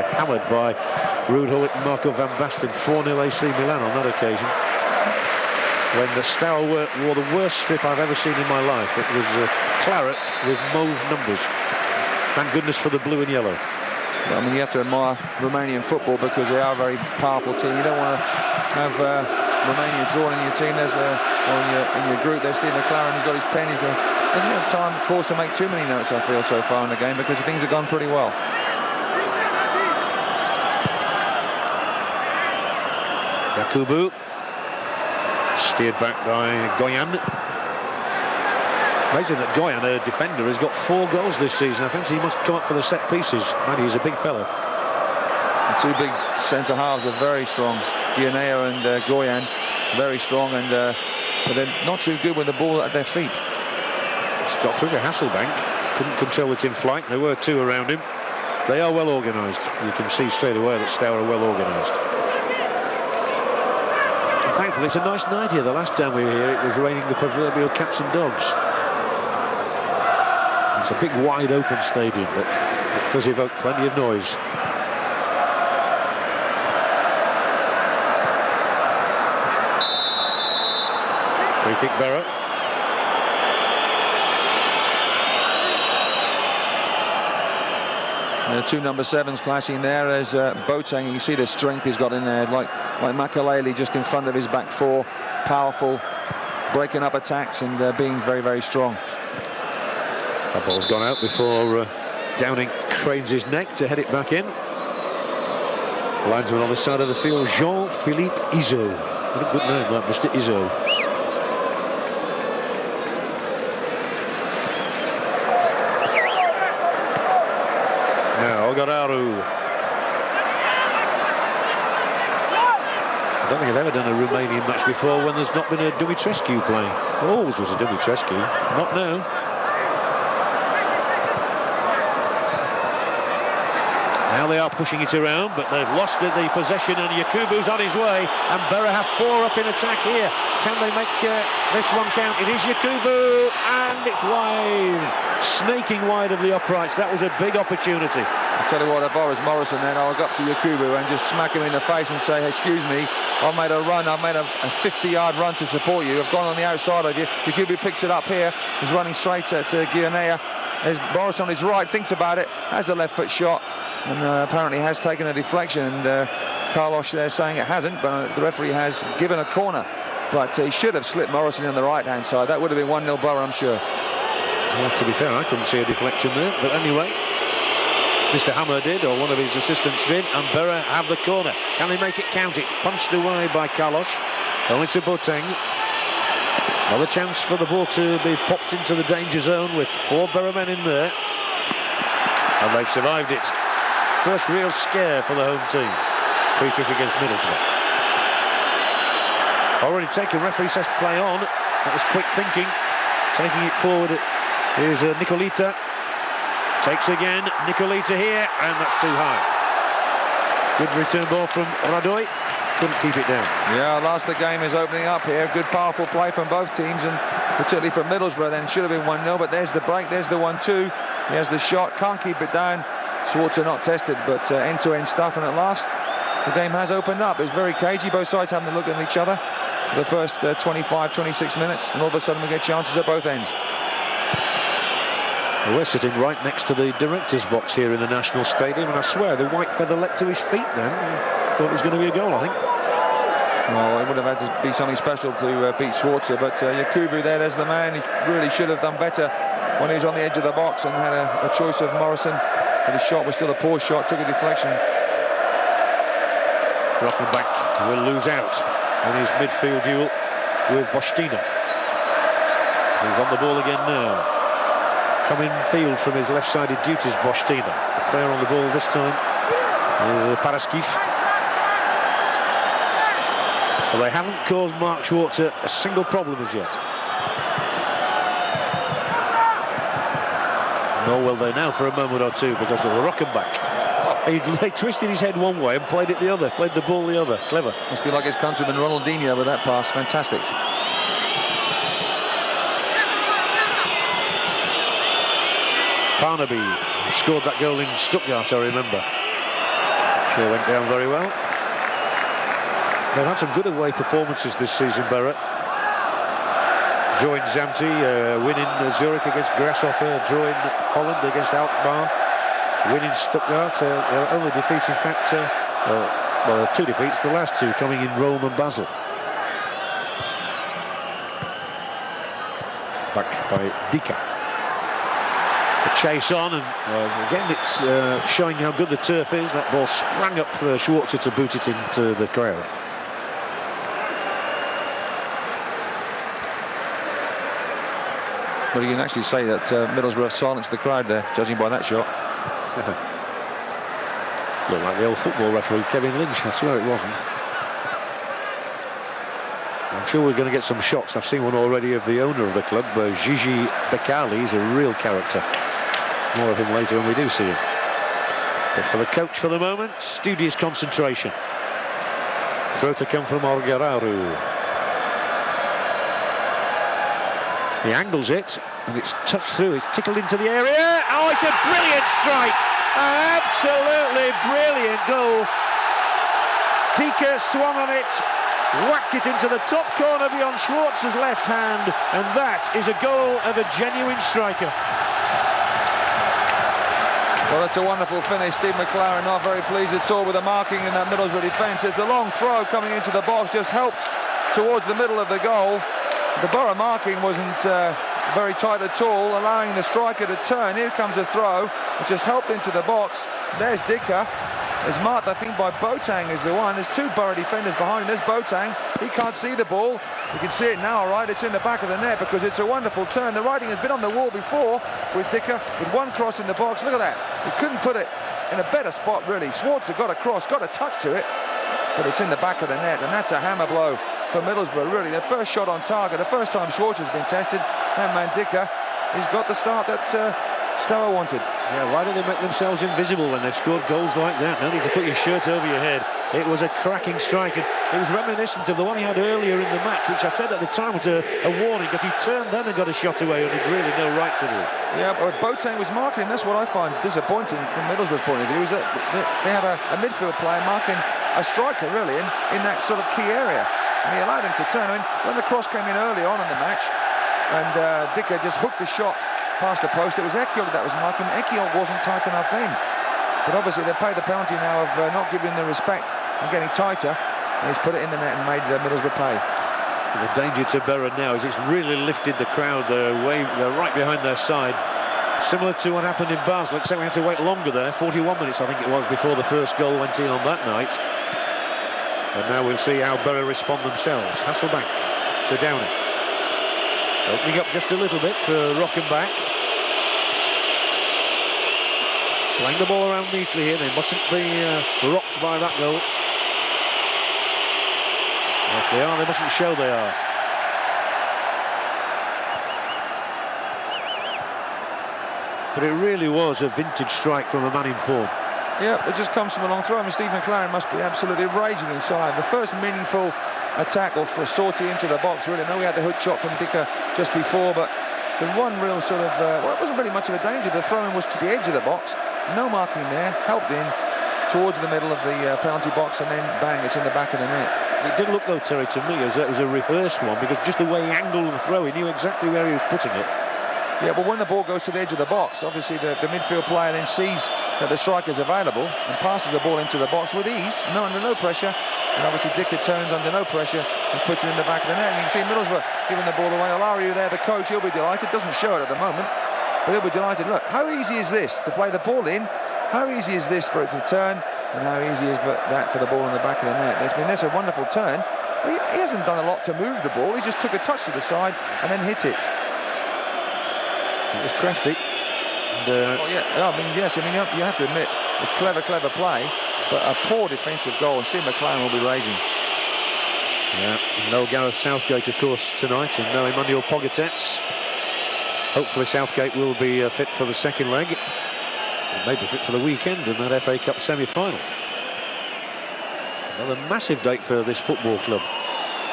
Hammered by Ruud Gullit and Marco van Basten. 4-0 AC Milan on that occasion. When the Steaua wore the worst strip I've ever seen in my life. It was claret with mauve numbers. Thank goodness for the blue and yellow. I mean, you have to admire Romanian football because they are a very powerful team. You don't want to have Romania drawn in your team. There's in your group. There's Steve McLaren. He's got his pen. He's got. Hasn't had time, of course, to make too many notes. I feel so far in the game because things have gone pretty well. Yakubu steered back by Goyan. Amazing that Goyan, a defender, has got 4 goals this season. I fancy he must come up for the set pieces. Man, he's a big fella. The two big centre halves are very strong. Gionea and Goyan, very strong, and but they're not too good with the ball at their feet. He's got through the Hasselbank. Couldn't control it in flight. There were 2 around him. They are well organised. You can see straight away that Steaua are well organised. Thankfully, it's a nice night here. The last time we were here, it was raining the proverbial cats and dogs. It's a big, wide open stadium, but it does evoke plenty of noise. Free kick, Berra. The 2 number 7s clashing there as Boateng. You see the strength he's got in there, like Makelele just in front of his back 4, powerful, breaking up attacks and being very, very strong. That ball's gone out before Downing cranes his neck to head it back in. Linesman on the side of the field, Jean-Philippe Izzo. What a good name, that, Mr. Izzo. Now, Ogararu. I don't think I've ever done a Romanian match before when there's not been a Dumitrescu playing. There always was a Dumitrescu, not now. Now they are pushing it around, but they've lost the possession, and Yakubu's on his way, and Berra have 4 up in attack here. Can they make this one count? It is Yakubu, and it's wide. Snaking wide of the uprights. That was a big opportunity. I tell you what, if I was Morrison then, I'll go up to Yakubu and just smack him in the face and say, excuse me, I've made a run, I've made a 50-yard run to support you. I've gone on the outside of you. Yakubu picks it up here. He's running straight at Gionea. As Morrison on his right thinks about it, has a left foot shot, and apparently has taken a deflection, and Carlos there saying it hasn't, but the referee has given a corner. But he should have slipped Morrison on the right-hand side. That would have been 1-0 Borough, I'm sure. Well, to be fair, I couldn't see a deflection there, but anyway, Mr. Hammer did, or one of his assistants did, and Berra have the corner. Can they make it count? It punched away by Carlos, only to Boateng. Another chance for the ball to be popped into the danger zone with 4 Berra men in there, and they've survived it. First real scare for the home team. Free kick against Middlesbrough. Already taken, referee says play on. That was quick thinking. Taking it forward, here's Nicolita. Takes again, Nicolita here, and that's too high. Good return ball from Radoy. Couldn't keep it down. Yeah, the game is opening up here. Good, powerful play from both teams, and particularly from Middlesbrough then. Should have been 1-0, but there's the break, there's the 1-2. Here's the shot, can't keep it down. Schwarzer not tested, but end-to-end stuff, and at last the game has opened up. It was very cagey, both sides having a look at each other for the first 25, 26 minutes, and all of a sudden we get chances at both ends. Well, we're sitting right next to the director's box here in the National Stadium, and I swear the white feather leapt to his feet then. I thought it was going to be a goal, I think. Well, it would have had to be something special to beat Schwarzer, but Yakubu there's the man. He really should have done better when he was on the edge of the box and had a choice of Morrison. But his shot was still a poor shot, took a deflection. Rockenbach will lose out in his midfield duel with Bostina. He's on the ball again now. Coming field from his left-sided duties, Bostina. The player on the ball this time is Paraskif. But they haven't caused Mark Schwarzer a single problem as yet. Nor will they now for a moment or two because of the Rockenbach. He twisted his head one way and played it the other, played the ball the other. Clever. Must be like his countryman Ronaldinho with that pass. Fantastic. Parnaby scored that goal in Stuttgart, I remember. Sure went down very well. They've had some good away performances this season, Borough. Drawing Zante, winning Zurich against Grasshopper, drawing Holland against Alkmaar, winning Stuttgart. Their only defeat, in fact, well, 2 defeats, the last 2 coming in Rome and Basel. Back by Dika. The chase on, and again it's showing how good the turf is. That ball sprang up for Schwarzer to boot it into the crowd. But you can actually say that Middlesbrough silenced the crowd there, judging by that shot. Looked like the old football referee, Kevin Lynch. I swear it wasn't. I'm sure we're going to get some shots. I've seen one already of the owner of the club, Gigi Becali. He's a real character. More of him later when we do see him. But for the coach for the moment, studious concentration. Throw to come from Orgararu. He angles it, and it's touched through. It's tickled into the area. Oh, it's a brilliant strike! An absolutely brilliant goal. Dika swung on it, whacked it into the top corner beyond Schwartz's left hand, and that is a goal of a genuine striker. Well, that's a wonderful finish. Steve McLaren not very pleased at all with the marking in that Middlesbrough defence. It's a long throw coming into the box, just helped towards the middle of the goal. The Borough marking wasn't very tight at all, allowing the striker to turn. Here comes a throw, which just helped into the box. There's Dika. It's marked, I think, by Boateng is the one. There's 2 Borough defenders behind him. There's Boateng. He can't see the ball. You can see it now, all right. It's in the back of the net because it's a wonderful turn. The writing has been on the wall before with Dika, with 1 cross in the box. Look at that. He couldn't put it in a better spot, really. Schwarzer got a cross, got a touch to it, but it's in the back of the net, and that's a hammer blow for Middlesbrough, really. Their first shot on target, the first time Schwarzer's been tested. That man Dika, he's got the start that Steaua wanted. Yeah, why do they make themselves invisible when they've scored goals like that? No need to put your shirt over your head. It was a cracking strike, and it was reminiscent of the one he had earlier in the match, which I said at the time was a warning, because he turned then and got a shot away and he'd really no right to do. Yeah, but Boateng was marking him. That's what I find disappointing from Middlesbrough's point of view, is that they had a midfield player marking a striker, really, in that sort of key area. And he allowed him to turn. I mean, when the cross came in early on in the match, and Dika just hooked the shot past the post, it was Ekiel that was marking. Ekiel wasn't tight enough then. But obviously they paid the penalty now of not giving the respect and getting tighter. And he's put it in the net and made Middlesbrough pay. The danger to Borough now is it's really lifted the crowd. They're right behind their side. Similar to what happened in Basel, except we had to wait longer there. 41 minutes, I think it was, before the first goal went in on that night. And now we'll see how Borough respond themselves. Hasselbank to Downey. Opening up just a little bit for Rockenbach. Playing the ball around neatly here. They mustn't be rocked by that goal. If they are, they mustn't show they are. But it really was a vintage strike from a man in form. Yeah, it just comes from a long throw. I mean, Steve McLaren must be absolutely raging inside. The first meaningful attack or for a sortie into the box, really. I know we had the hook shot from Dika just before, but the one real sort of, well, it wasn't really much of a danger. The throw-in was to the edge of the box. No marking there, helped in towards the middle of the penalty box, and then bang, it's in the back of the net. It did look, though, Terry, to me as it was a rehearsed one, because just the way he angled the throw, he knew exactly where he was putting it. Yeah, but when the ball goes to the edge of the box, obviously the midfield player then sees that the striker's available and passes the ball into the box with ease, under no pressure. And obviously Dika turns under no pressure and puts it in the back of the net. And you can see Middlesbrough giving the ball away. Olaru there, the coach, he'll be delighted. Doesn't show it at the moment, but he'll be delighted. Look, how easy is this to play the ball in? How easy is this for it to turn? And how easy is that for the ball in the back of the net? That's a wonderful turn. He hasn't done a lot to move the ball. He just took a touch to the side and then hit it. It was crafty. And, oh, yeah. I mean, yes. I mean, you have to admit it's clever play, but a poor defensive goal, and Steve McLaren will be raging. Yeah, no Gareth Southgate, of course, tonight, and no Emmanuel Pogatetz. Hopefully Southgate will be fit for the second leg, and maybe fit for the weekend in that FA Cup semi-final. Another massive date for this football club.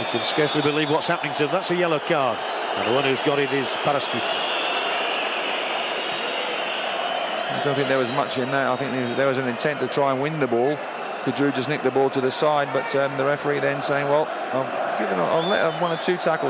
You can scarcely believe what's happening to them. That's a yellow card, and the one who's got it is Paraskif. I don't think there was much in that. I think there was an intent to try and win the ball, Kadru just nicked the ball to the side, but the referee then saying, well, I'll let one or two tackles